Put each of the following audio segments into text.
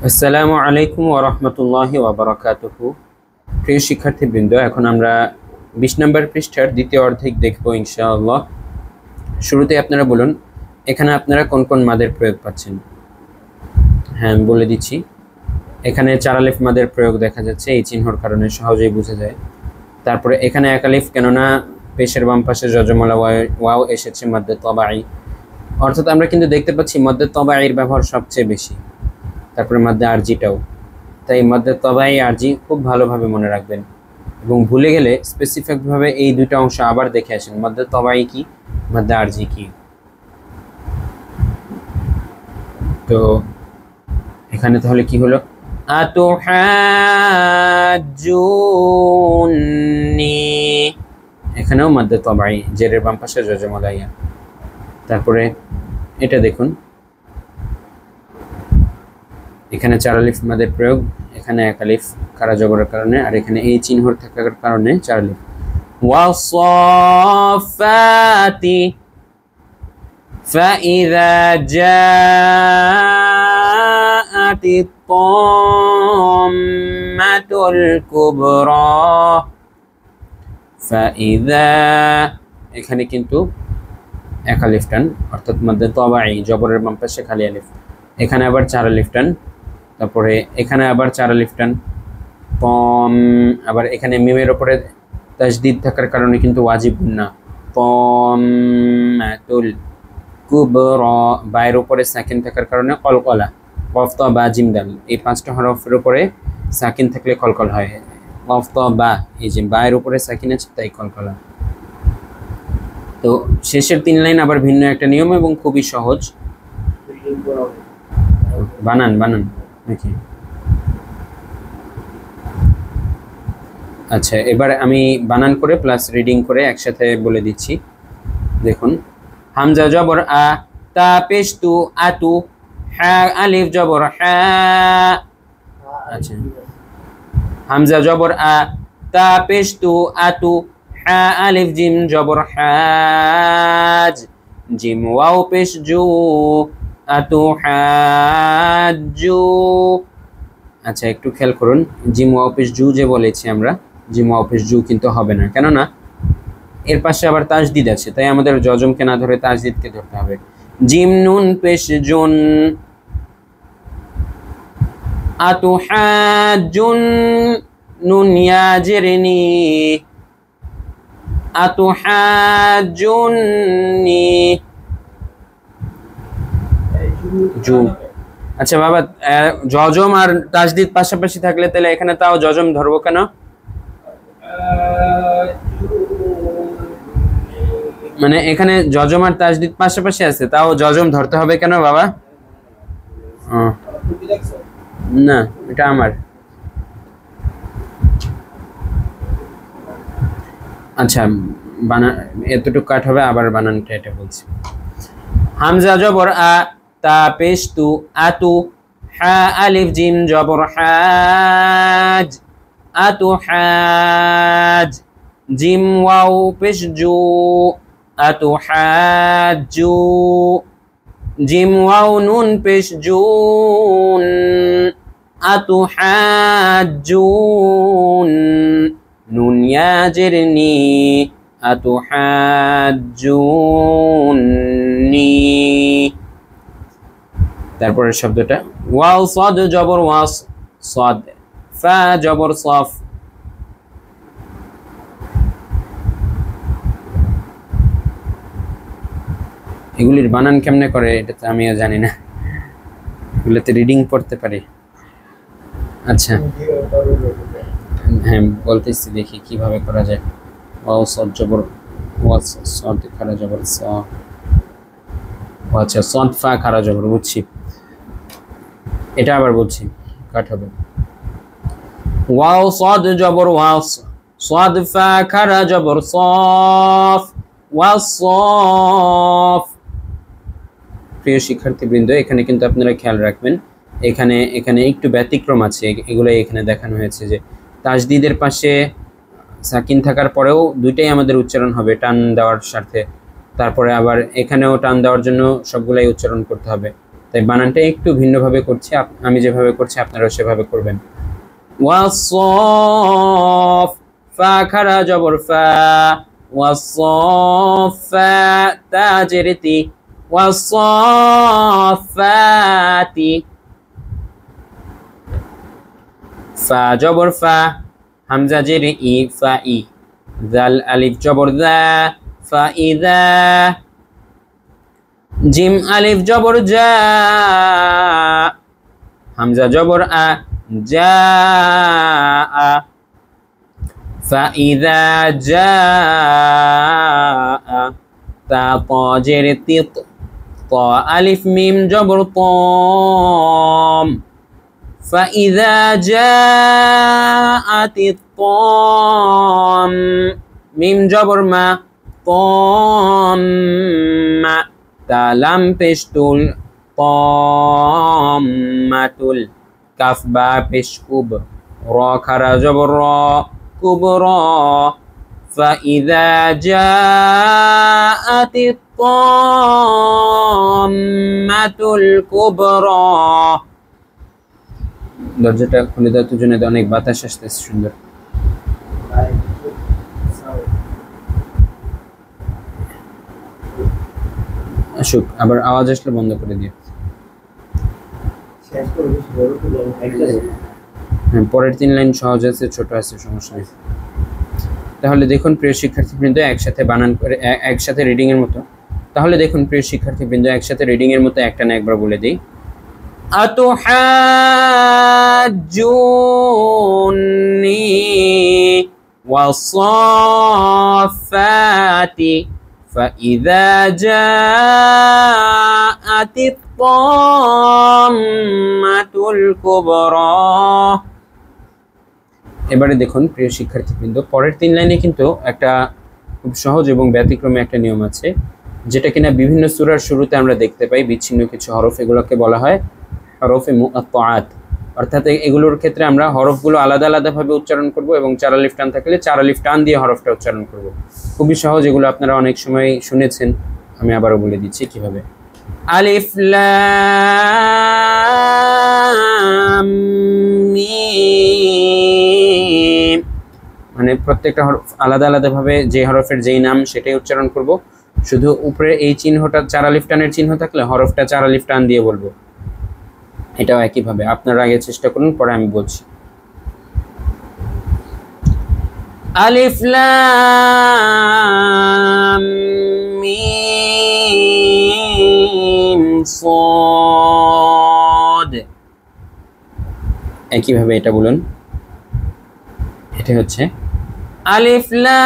আসসালামু আলাইকুম ওয়া রাহমাতুল্লাহি ওয়া বারাকাতুহু। প্রিয় শিক্ষার্থীবৃন্দ, এখন আমরা 20 নম্বর পৃষ্ঠার দ্বিতীয় অর্ধেক দেখব ইনশাআল্লাহ। শুরুতে আপনারা বলুন, এখানে আপনারা কোন কোন মাদের প্রয়োগ পাচ্ছেন? হ্যাঁ, আমি বলে দিচ্ছি। এখানে চার আলিফ মাদের প্রয়োগ দেখা যাচ্ছে, এই চিহ্নর কারণে সহজেই বোঝা যায়। তারপরে এখানে এক আলিফ, কেননা পেশের বাম পাশে যজমলা ওয়াও এসেছে মাদ্দে তবাই, অর্থাৎ আমরা কিন্তু দেখতে পাচ্ছি মাদ্দে তবাইয়ের ব্যবহার সবচেয়ে বেশি। তারপরে মাদ্দে আরজিটাও, তাই মাদ্দে তবাই আরজি খুব ভালোভাবে মনে রাখবেন এবং ভুলে গেলে স্পেসিফিকভাবে এই দুটো অংশ আবার দেখে আসেন, মাদ্দে তবাই কি, মাদ্দে আরজি কি। তো এখানে তাহলে কি হলো? আতুহাজ্জুনি, এখানেও মাদ্দে তবাই, জেরের বাম পাশে যজমলাইয়া। তারপরে এটা দেখুন, এখানে চার আলিফ মাদের প্রয়োগ, এখানে এক আলিফ খাড়া জবরের কারণে, আর এখানে এই চিহ্ন থাকার কারণে চার আলিফ। ওয়াসাফাতি ফাইযা জাআতি তাম্মাতুল কুবরা ফাইযা, এখানে কিন্তু এক আলিফ টান, অর্থাৎ মাদ্দে তবাই, জবরের বাম পাশে খালি আলিফ। এখানে আবার চার আলিফ টান, তারপরে এখানে আবার চার আলিফ টান, পম, আবার এখানে মিমের উপরে তাসদিদ থাকার কারণে কিন্তু ওয়াজিব না, তাম্মাতুল কুবরা, বায়ের উপরে সাকিন থাকার কারণে কলকলা, কফ ত বা জিম দাল, এই পাঁচটা হরফের উপরে সাকিন থাকলে কলকল হয়। কফ ত বা, এই যে বায়ের উপরে সাকিন আছে তাই কলকলা। তো শেষের তিন লাইন আবার ভিন্ন একটা নিয়ম এবং খুবই সহজ। বানান নাকি? আচ্ছা, এবার আমি বানান করে প্লাস রিডিং করে একসাথে বলে দিচ্ছি। দেখুন, হামজা জবর আ, তা পেশ তু, আতু, হা আলিফ জবর হা। আচ্ছা, হামজা জবর আ, তা পেশ তু, আতু, হা আলিফ জিম জবর হাজ, জিম ওয়াও পেশ জু, আতুহাজ্জু। আচ্ছা, একটু খেয়াল করুন, জিম ওয়াও পেশ জু যে বলেছি আমরা, জিম ওয়াও পেশ জু কিন্তু হবে না, কেননা এর পাশে আবার তাসদিদ আছে, তাই আমাদের জজমকে না ধরে তাসদিদকে ধরতে হবে। জিম নুন পেশ জুন, আতুহাজ্জুন, নুন ইয়া জেরনি, আতুহাজ্জুননি, জু। আচ্ছা বাবা, জজম আর তাসদিদ পাশাপাশি থাকলে তাহলে এখানে তাও জজম ধরবো কেন? মানে এখানে জজম আর তাসদিদ পাশাপাশি আছে, তাও জজম ধরতে হবে কেন বাবা? না, এটা আমার। আচ্ছা, বানান এতটুকু কাট হবে, আবার বানানটা এটা বলছি। হামজা জবর আ, তা পেশ তু, আতু, হা আলিফ জিম জবর হাজ, আতুহাজ, জিম ওয়াও পেশ জু, আতুহাজ্জু, জিম ওয়াও নুন পেশ জুন, আতুহাজ্জুন, নুন ইয়া জেরনি, আতুহাজ্জুননি। তারপরের শব্দটা ওয়াও সাদ জবর ওয়াস, সাদ, ফা জবর সফ, এগুলির বানান কেমনে করে এটা তো আমিও জানি না, এগুলোতে রিডিং পড়তে পারি। আচ্ছা, হ্যাঁ বলতেছি, দেখি কিভাবে করা যায়। ওয়াও সাদ জবর ওয়াস, সাদ খারা জবর সা, আচ্ছা সাদ ফা খারা জবর, বুঝছি। এটা আবার বলছি, কাট হবে। ওয়াও সাদ জবর ওয়াস, সাদ ফা খারা জবর সফ, ওয়াসফ। প্রিয় শিক্ষার্থীবৃন্দ, এখানে কিন্তু আপনারা খেয়াল রাখবেন, এখানে একটু ব্যতিক্রম আছে, এগুলো এখানে দেখানো হয়েছে যে তাসদিদের পাশে সাকিন থাকার পরেও দুইটাই আমাদের উচ্চারণ হবে টান দেওয়ার সাথে, তারপরে আবার এখানেও টান দেওয়ার জন্য সবগুলাই উচ্চারণ করতে হবে। তাই বানানটা একটু ভিন্নভাবে করছি, আমি যেভাবে করছি আপনারাও সেভাবে করবেন। ওয়াসফ, ফা খারা জবর ফা, ওয়াসফা, তা জের তি, ওয়াসফাতি, ফা জবর ফা, হামজা জের ই, ফা ই, জাল আলিফ জবর দা, ফা ইদা, জিম আলিফ জবর জা, হামজা জবর আ, জা আ, ফা ইদা জা আ, তা ত জের তি, ত আলিফ মিম জবর তম, ফা ইদা জাআতি তম, মিম জবর মা, তম মা, তা লাম পেশতুল, তম্মাতুল, কাফ বা পেশ কুব, র খারা জবর র, কুবর, ফা ইদা জাআতি তম্মাতুল কুবরা। দরজাটা খুলে দেওয়ার জন্য অনেক বাতাস আসতেছে, সুন্দর। আসুক, আবার আওয়াজ আসলে বন্ধ করে দিও। হ্যাঁ, পরের 3 লাইন সহজ আছে, ছোট আছে, সমস্যা নেই। তাহলে দেখুন প্রিয় শিক্ষার্থীবৃন্দ, একসাথে বানান করে একসাথে রিডিং এর মতো। তাহলে দেখুন প্রিয় শিক্ষার্থীবৃন্দ, একসাথে রিডিং এর মতো একটা না একবার বলে দিই। আতুহাজ্জুনি ওয়াসাফাতি ফাইযা জাআতিত তাম্মাতুল কুবরা। এবারে দেখুন প্রিয় শিক্ষার্থীবৃন্দ, পরের 3 লাইনে কিন্তু একটা খুব সহজ এবং ব্যতিক্রমী একটা নিয়ম আছে, যেটা কিনা বিভিন্ন সূরার শুরুতে আমরা দেখতে পাই। বিচ্ছিন্ন কিছু হরফ, এগুলোকে বলা হয় হরফে মুআত্তাআত, অর্থাৎ এগুলোর ক্ষেত্রে আমরা হরফগুলো আলাদা আলাদাভাবে উচ্চারণ করব এবং 4 আলিফ টান থাকলে 4 আলিফ টান দিয়ে হরফটা উচ্চারণ করব। খুবই সহজ, এগুলো আপনারা অনেক সময় শুনেছেন, আমি আবারও বলে দিচ্ছি কিভাবে। আলিফ লাম মিম, মানে প্রত্যেকটা হরফ আলাদা আলাদাভাবে যে হরফের যেই নাম সেটাই উচ্চারণ করব। শুধু উপরে এই চিহ্নটা 4 আলিফ টানের চিহ্ন থাকলে হরফটা 4 আলিফ টান দিয়ে বলবো। এটাও একইভাবে আপনারা আগে চেষ্টা করুন, পরে আমি বলছি। আলিফ লাম মিম সাদ, একইভাবে এটা বলুন। এটা হচ্ছে আলিফ লাম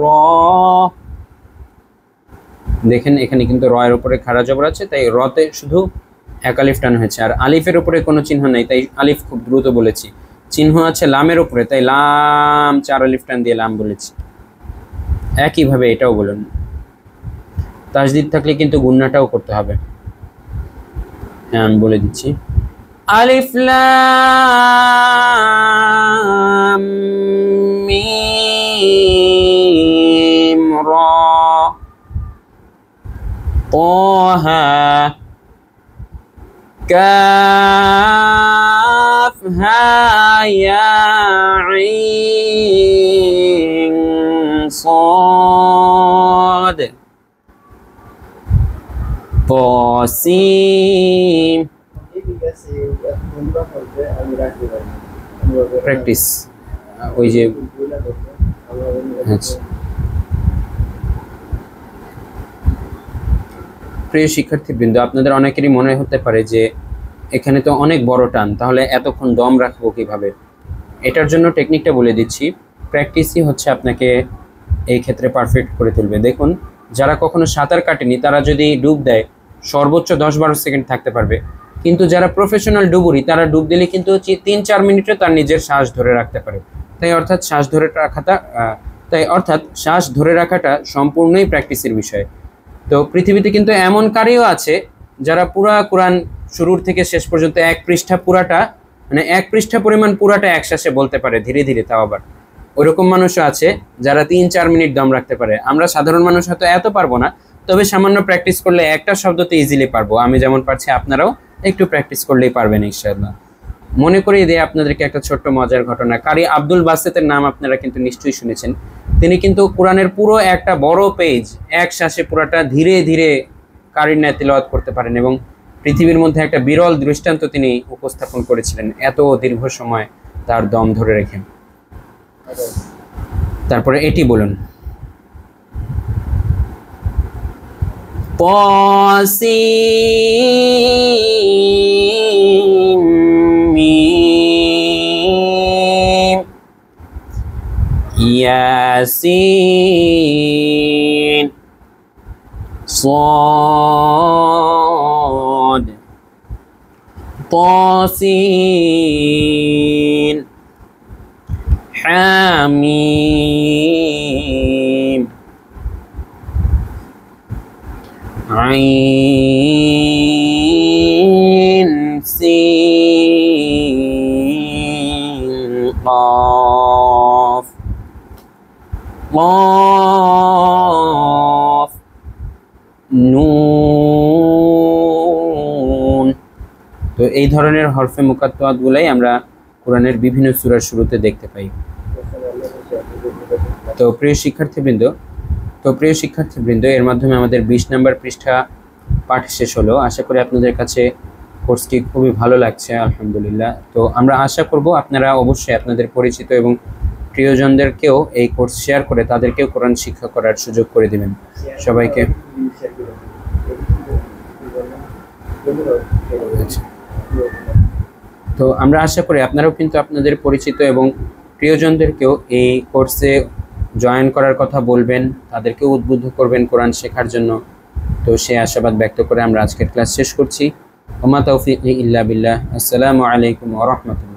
র। দেখেন এখানে কিন্তু র এর উপরে খাড়া জবর আছে, তাই রতে শুধু এক আলিফ টান হয়েছে, আর আলিফের উপরে কোনো চিহ্ন নেই, তাই আলিফ খুব দ্রুত বলেছি। চিহ্ন আছে লামের উপরে, তাই লাম 4 আলিফ টান দিয়ে লাম বলেছি। একইভাবে এটাও বলুন। তাসদীদ থাকলে কিন্তু গুণনাটাও করতে হবে। হ্যাঁ, আমি বলে দিচ্ছি। আলিফ লাম মিম র, তাহা কাফ হা ইয়া আইন সাদ তাসিম। প্র্যাকটিস, ওই যে প্রিয় শিক্ষার্থীবৃন্দ, আপনাদের অনেকেরই মনে হতে পারে যে এখানে তো অনেক বড় টান, তাহলে এতক্ষণ দম রাখবো কিভাবে? এটার জন্য টেকনিকটা বলে দিচ্ছি। প্র্যাকটিসই হচ্ছে আপনাকে এই ক্ষেত্রে পারফেক্ট করে তুলবে। দেখুন, যারা কখনো সাঁতার কাটেনি তারা যদি ডুব দেয় সর্বোচ্চ 10-12 সেকেন্ড থাকতে পারবে, কিন্তু যারা প্রফেশনাল ডুবুরি তারা ডুব দিলে কিন্তু 3-4 মিনিটে তার নিজের শ্বাস ধরে রাখতে পারে। তাই অর্থাৎ শ্বাস ধরে রাখাটা সম্পূর্ণই প্র্যাকটিসের বিষয়। তো পৃথিবীতে কিন্তু এমন কারিও আছে যারা পুরা কোরআন শুরুর থেকে শেষ পর্যন্ত 1 পৃষ্ঠা পুরাটা, মানে 1 পৃষ্ঠা পরিমাণ পুরাটা একশ্বাসে বলতে পারে ধীরে ধীরে। তাও আবার ওইরকম মানুষও আছে যারা 3-4 মিনিট দম রাখতে পারে। আমরা সাধারণ মানুষ হয়তো এত পারবো না, তবে সামান্য প্র্যাকটিস করলে একটা শব্দ তো ইজিলি পারবো, আমি যেমন পারছি আপনারাও একটু প্র্যাকটিস করলেই পারবেন ইনশাআল্লাহ। মনে করিয়ে দিয়ে আপনাদেরকে একটা ছোট্ট মজার ঘটনা, কারি আব্দুল বাসেতের নাম আপনারা কিন্তু নিশ্চয়ই শুনেছেন। তিনি কিন্তু কোরআনের পুরো একটা বড় পেজ এক শ্বাসে পুরাটা ধীরে ধীরে কারির ন্যায় তিলাওয়াত করতে পারেন এবং পৃথিবীর মধ্যে একটা বিরল দৃষ্টান্ত তিনি উপস্থাপন করেছিলেন এত দীর্ঘ সময় তার দম ধরে রেখে। তারপরে এটি বলুন, ইয়াসিন صاد طاسين حاميم عين سين قاف قاف নুন। তো এই ধরনের হরফে মুকাত্তাত গুলাই আমরা কোরআনের বিভিন্ন সূরার শুরুতে দেখতে পাই। তো প্রিয় শিক্ষার্থীবৃন্দ এর মাধ্যমে আমাদের 20 নম্বর পৃষ্ঠা পাঠ শেষ হলো। আশা করি আপনাদের কাছে কোর্সটি খুবই ভালো লাগছে আলহামদুলিল্লাহ। তো আমরা আশা করব আপনারা অবশ্যই আপনাদের পরিচিত এবং প্রিয়জনদেরকেও এই কোর্স শেয়ার করে তাদেরকেও কোরআন শিক্ষা করার সুযোগ করে দিবেন সবাইকে। তো আমরা আশা করি আপনারাও কিন্তু আপনাদের পরিচিত এবং প্রিয়জনদেরকেও এই কোর্সে জয়েন করার কথা বলবেন, তাদেরকেও উদ্বুদ্ধ করবেন কোরআন শেখার জন্য। তো সেই আশাবাদ ব্যক্ত করে আমরা আজকের ক্লাস শেষ করছি। ওমা তৌফিক ইল্লা বিল্লাহ। আসসালামু আলাইকুম ওয়া রাহমাতুল্লাহ।